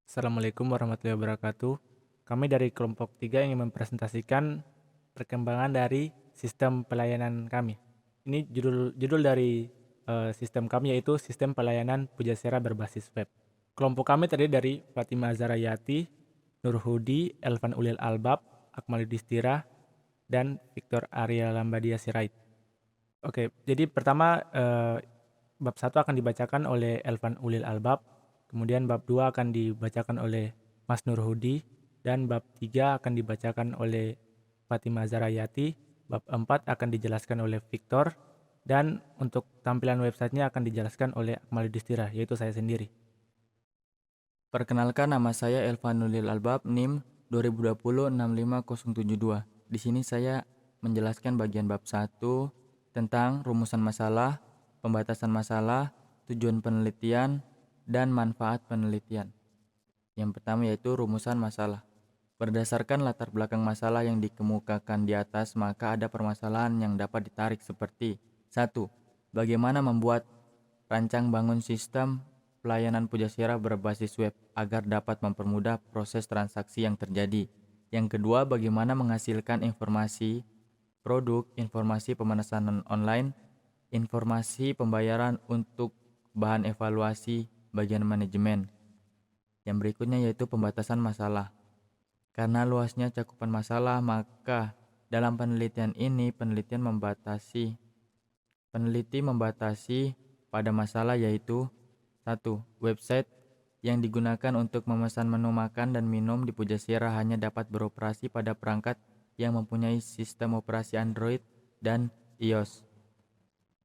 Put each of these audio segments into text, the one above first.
Assalamualaikum warahmatullahi wabarakatuh. Kami dari kelompok 3 ingin mempresentasikan perkembangan dari sistem pelayanan kami. Ini judul dari sistem kami yaitu sistem pelayanan Pujasera berbasis web. Kelompok kami terdiri dari Fatima Zarayati, Nur Hudi, Elvan Ulil Albab, Akmal Distira, dan Victor Arya Lambadia Sirait. Oke, jadi pertama bab 1 akan dibacakan oleh Elvan Ulil Albab, kemudian bab 2 akan dibacakan oleh Mas Nur Hudi, dan bab 3 akan dibacakan oleh Fatima Zarayati, bab 4 akan dijelaskan oleh Victor, dan untuk tampilan websitenya akan dijelaskan oleh Akmal Distira, yaitu saya sendiri. Perkenalkan, nama saya Elvanulil Albab, NIM 2020-65072. Di sini saya menjelaskan bagian bab 1 tentang rumusan masalah, pembatasan masalah, tujuan penelitian, dan manfaat penelitian. Yang pertama yaitu rumusan masalah. Berdasarkan latar belakang masalah yang dikemukakan di atas, maka ada permasalahan yang dapat ditarik seperti 1. Bagaimana membuat rancang bangun sistem pelayanan Pujasera berbasis web agar dapat mempermudah proses transaksi yang terjadi. Yang kedua, bagaimana menghasilkan informasi produk, informasi pemesanan online, informasi pembayaran untuk bahan evaluasi bagian manajemen. Yang berikutnya yaitu pembatasan masalah. Karena luasnya cakupan masalah, maka dalam penelitian ini peneliti membatasi pada masalah yaitu 1. Website yang digunakan untuk memesan menu makan dan minum di Pujasera hanya dapat beroperasi pada perangkat yang mempunyai sistem operasi Android dan iOS.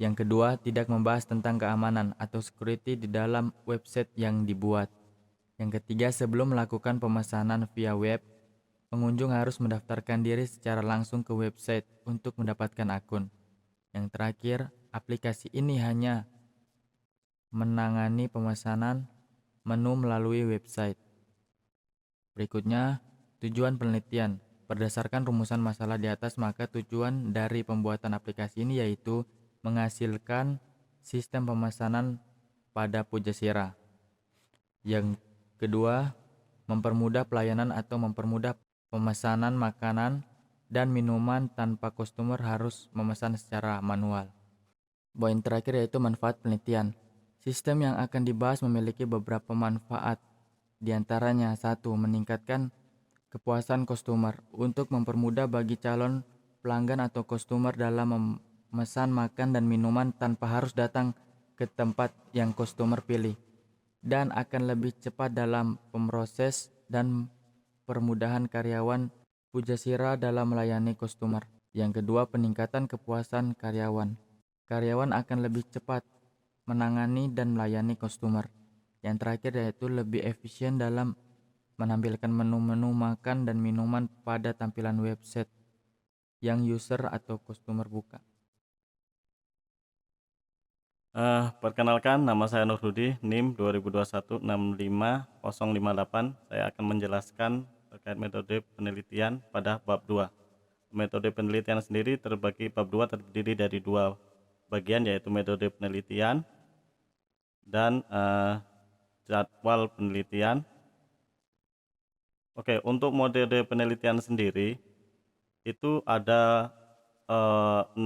Yang kedua, tidak membahas tentang keamanan atau security di dalam website yang dibuat. Yang ketiga, sebelum melakukan pemesanan via web, pengunjung harus mendaftarkan diri secara langsung ke website untuk mendapatkan akun. Yang terakhir, aplikasi ini hanya menangani pemesanan menu melalui website. Berikutnya, tujuan penelitian. Berdasarkan rumusan masalah di atas, maka tujuan dari pembuatan aplikasi ini yaitu menghasilkan sistem pemesanan pada Pujasera. Yang kedua, mempermudah pelayanan atau mempermudah pemesanan makanan dan minuman tanpa customer harus memesan secara manual. Poin terakhir yaitu manfaat penelitian. Sistem yang akan dibahas memiliki beberapa manfaat. Di antaranya, 1. Meningkatkan kepuasan customer untuk mempermudah bagi calon pelanggan atau customer dalam memesan makan dan minuman tanpa harus datang ke tempat yang customer pilih, dan akan lebih cepat dalam pemroses dan permudahan karyawan Pujasera dalam melayani customer. Yang kedua, peningkatan kepuasan karyawan. Karyawan akan lebih cepat menangani dan melayani customer. Yang terakhir yaitu lebih efisien dalam menampilkan menu-menu makan dan minuman pada tampilan website yang user atau customer buka. Perkenalkan, nama saya Nur Hudi, NIM 2021-65058. Saya akan menjelaskan terkait metode penelitian pada bab 2. Metode penelitian sendiri terbagi bab 2 terdiri dari 2 bagian, yaitu metode penelitian dan jadwal penelitian. Oke, untuk metode penelitian sendiri itu ada 6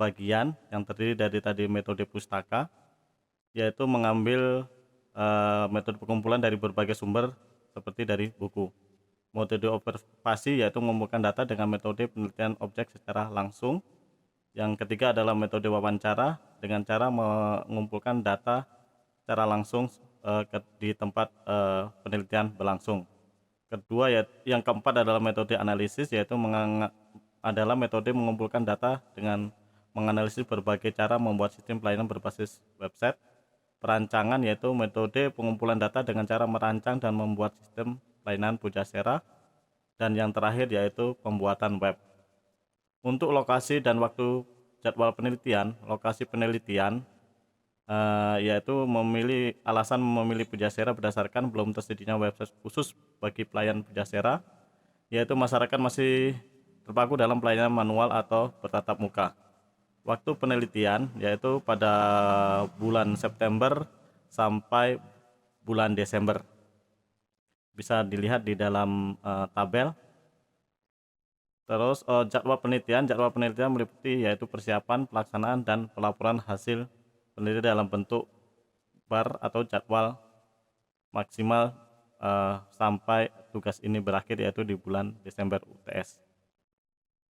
bagian yang terdiri dari tadi metode pustaka, yaitu mengambil metode pengumpulan dari berbagai sumber seperti dari buku. Metode observasi yaitu mengumpulkan data dengan metode penelitian objek secara langsung. Yang ketiga adalah metode wawancara dengan cara mengumpulkan data secara langsung di tempat penelitian berlangsung. Kedua, yang keempat adalah metode analisis, yaitu adalah metode mengumpulkan data dengan menganalisis berbagai cara membuat sistem pelayanan berbasis website. Perancangan yaitu metode pengumpulan data dengan cara merancang dan membuat sistem pelayanan Pujasera. Dan yang terakhir yaitu pembuatan web. Untuk lokasi dan waktu jadwal penelitian, lokasi penelitian yaitu alasan memilih Pujasera berdasarkan belum tersedianya website khusus bagi pelayan Pujasera, yaitu masyarakat masih terpaku dalam pelayanan manual atau bertatap muka. Waktu penelitian yaitu pada bulan September sampai bulan Desember. bisa dilihat di dalam tabel. Terus jadwal penelitian meliputi yaitu persiapan, pelaksanaan, dan pelaporan hasil penelitian dalam bentuk bar atau jadwal maksimal sampai tugas ini berakhir, yaitu di bulan Desember UTS.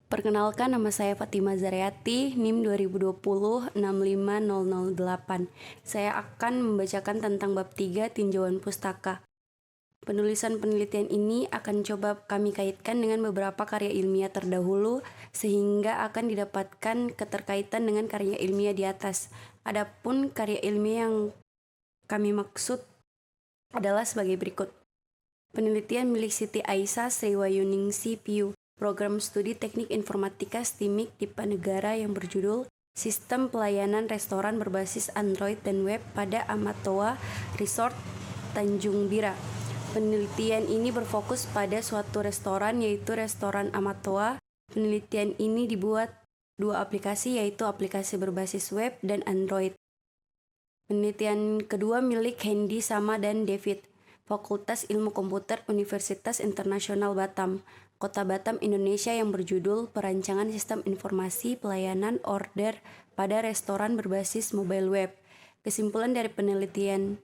Perkenalkan, nama saya Fatima Zaryati, NIM 2020-65008. Saya akan membacakan tentang bab 3 tinjauan pustaka. Penulisan penelitian ini akan coba kami kaitkan dengan beberapa karya ilmiah terdahulu sehingga akan didapatkan keterkaitan dengan karya ilmiah di atas. Adapun karya ilmiah yang kami maksud adalah sebagai berikut. Penelitian milik Siti Aisyah Sriwayuningsi Piu, program studi teknik informatika STIMIK Dipa Negara yang berjudul Sistem Pelayanan Restoran Berbasis Android dan Web pada Amatoa Resort Tanjung Bira. Penelitian ini berfokus pada suatu restoran, yaitu restoran Amatoa. Penelitian ini dibuat dua aplikasi, yaitu aplikasi berbasis web dan Android. Penelitian kedua milik Hendy Sama dan David, Fakultas Ilmu Komputer Universitas Internasional Batam, Kota Batam, Indonesia, yang berjudul Perancangan Sistem Informasi Pelayanan Order pada Restoran Berbasis Mobile Web. Kesimpulan dari penelitian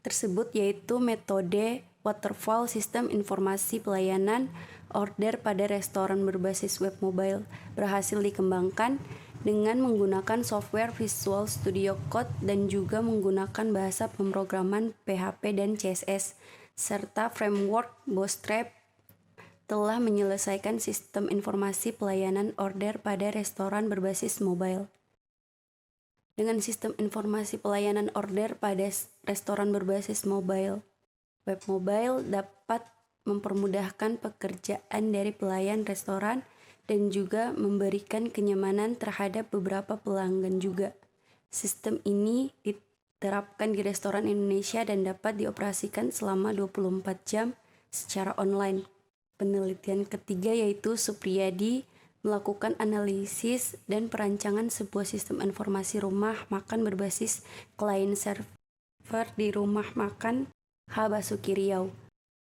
tersebut yaitu metode waterfall sistem informasi pelayanan order pada restoran berbasis web mobile berhasil dikembangkan dengan menggunakan software Visual Studio Code dan juga menggunakan bahasa pemrograman PHP dan CSS serta framework Bootstrap telah menyelesaikan sistem informasi pelayanan order pada restoran berbasis mobile. Dengan sistem informasi pelayanan order pada restoran berbasis mobile, web mobile dapat mempermudahkan pekerjaan dari pelayan restoran dan juga memberikan kenyamanan terhadap beberapa pelanggan juga. Sistem ini diterapkan di restoran Indonesia dan dapat dioperasikan selama 24 jam secara online. Penelitian ketiga yaitu Supriyadi melakukan analisis dan perancangan sebuah sistem informasi rumah makan berbasis client server di rumah makan H. Basuki Riau.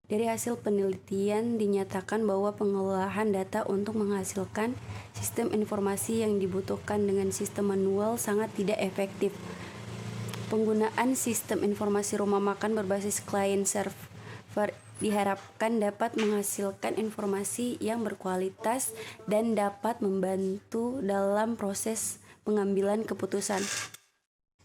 Dari hasil penelitian dinyatakan bahwa pengolahan data untuk menghasilkan sistem informasi yang dibutuhkan dengan sistem manual sangat tidak efektif. Penggunaan sistem informasi rumah makan berbasis client server diharapkan dapat menghasilkan informasi yang berkualitas dan dapat membantu dalam proses pengambilan keputusan.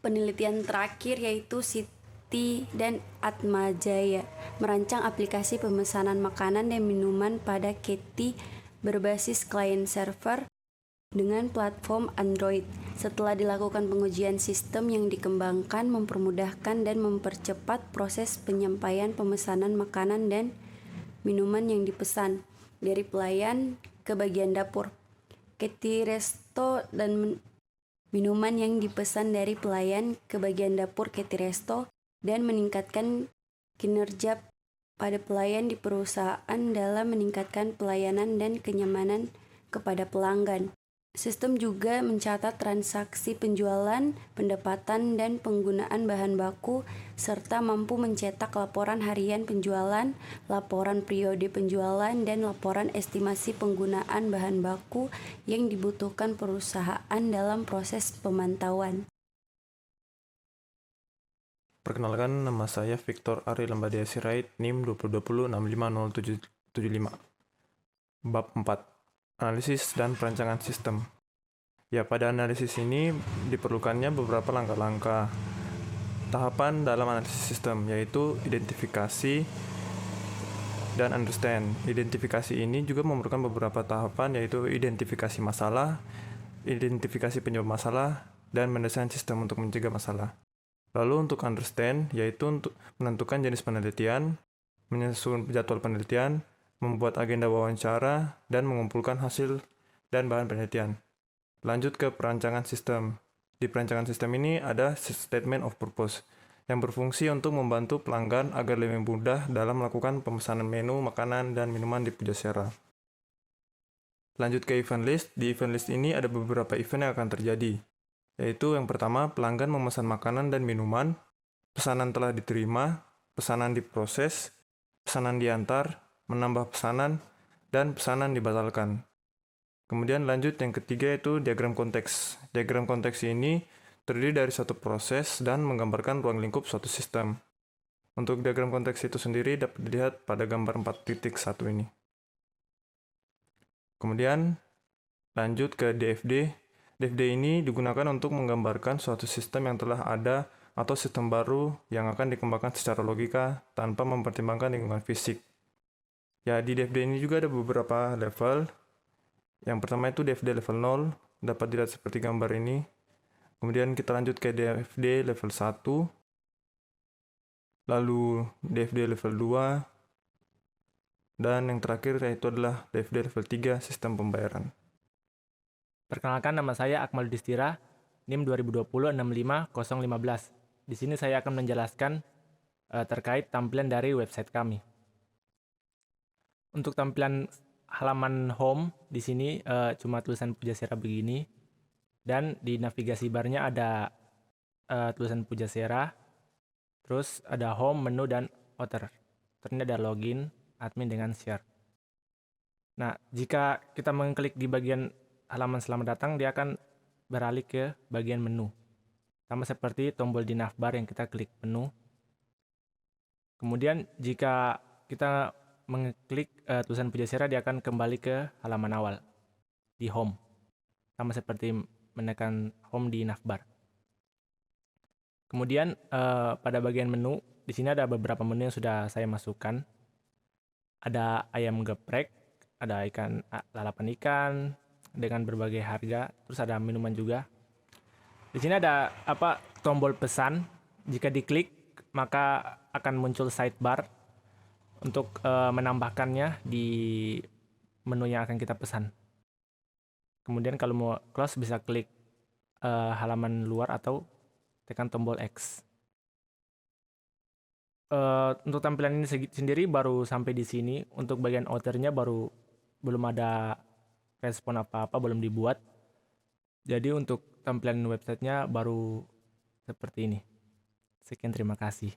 Penelitian terakhir yaitu Siti dan Atmajaya merancang aplikasi pemesanan makanan dan minuman pada Keti berbasis client server dengan platform Android. Setelah dilakukan pengujian, sistem yang dikembangkan mempermudahkan dan mempercepat proses penyampaian pemesanan makanan dan minuman yang dipesan dari pelayan ke bagian dapur. Keti Resto dan minuman yang dipesan dari pelayan ke bagian dapur Keti Resto dan meningkatkan kinerja pada pelayan di perusahaan dalam meningkatkan pelayanan dan kenyamanan kepada pelanggan. Sistem juga mencatat transaksi penjualan, pendapatan, dan penggunaan bahan baku, serta mampu mencetak laporan harian penjualan, laporan periode penjualan, dan laporan estimasi penggunaan bahan baku yang dibutuhkan perusahaan dalam proses pemantauan. Perkenalkan, nama saya Victor Ari Lembadia Sirait, NIM 2020-65075. Bab 4. Analisis dan perancangan sistem. Ya, pada analisis ini diperlukannya beberapa langkah-langkah. Tahapan dalam analisis sistem yaitu identifikasi dan understand. Identifikasi ini juga memerlukan beberapa tahapan yaitu identifikasi masalah, identifikasi penyebab masalah, dan mendesain sistem untuk mencegah masalah. Lalu untuk understand yaitu untuk menentukan jenis penelitian, menyusun jadwal penelitian, membuat agenda wawancara, dan mengumpulkan hasil dan bahan penelitian. Lanjut ke perancangan sistem. Di perancangan sistem ini ada statement of purpose yang berfungsi untuk membantu pelanggan agar lebih mudah dalam melakukan pemesanan menu, makanan, dan minuman di Pujasera. Lanjut ke event list. Di event list ini ada beberapa event yang akan terjadi, yaitu yang pertama, pelanggan memesan makanan dan minuman, pesanan telah diterima, pesanan diproses, pesanan diantar, menambah pesanan, dan pesanan dibatalkan. Kemudian lanjut yang ketiga yaitu diagram konteks. Diagram konteks ini terdiri dari suatu proses dan menggambarkan ruang lingkup suatu sistem. Untuk diagram konteks itu sendiri dapat dilihat pada gambar 4.1 ini. Kemudian lanjut ke DFD. DFD ini digunakan untuk menggambarkan suatu sistem yang telah ada atau sistem baru yang akan dikembangkan secara logika tanpa mempertimbangkan lingkungan fisik. Ya, di DFD ini juga ada beberapa level. Yang pertama itu DFD level 0, dapat dilihat seperti gambar ini. Kemudian kita lanjut ke DFD level 1, lalu DFD level 2, dan yang terakhir yaitu adalah DFD level 3, sistem pembayaran. Perkenalkan, nama saya Akmal Distira, NIM 2020-65015. Di sini saya akan menjelaskan terkait tampilan dari website kami. Untuk tampilan halaman home di sini cuma tulisan Pujasera begini, dan di navigasi barnya ada tulisan Pujasera, terus ada home, menu, dan outer. Terus ada login, admin, dengan share. Nah, jika kita mengklik di bagian halaman selamat datang, dia akan beralih ke bagian menu. Sama seperti tombol di navbar yang kita klik menu. Kemudian jika kita mengklik tulisan Pujasera, dia akan kembali ke halaman awal di home. Sama seperti menekan home di navbar. Kemudian pada bagian menu, di sini ada beberapa menu yang sudah saya masukkan. Ada ayam geprek, ada lalapan ikan dengan berbagai harga, terus ada minuman juga. Di sini ada tombol pesan. Jika diklik maka akan muncul sidebar untuk menambahkannya di menu yang akan kita pesan. Kemudian kalau mau close bisa klik halaman luar atau tekan tombol X. Untuk tampilan ini sendiri baru sampai di sini. Untuk bagian outernya belum ada respon apa-apa, belum dibuat. Jadi untuk tampilan websitenya baru seperti ini. Sekian, terima kasih.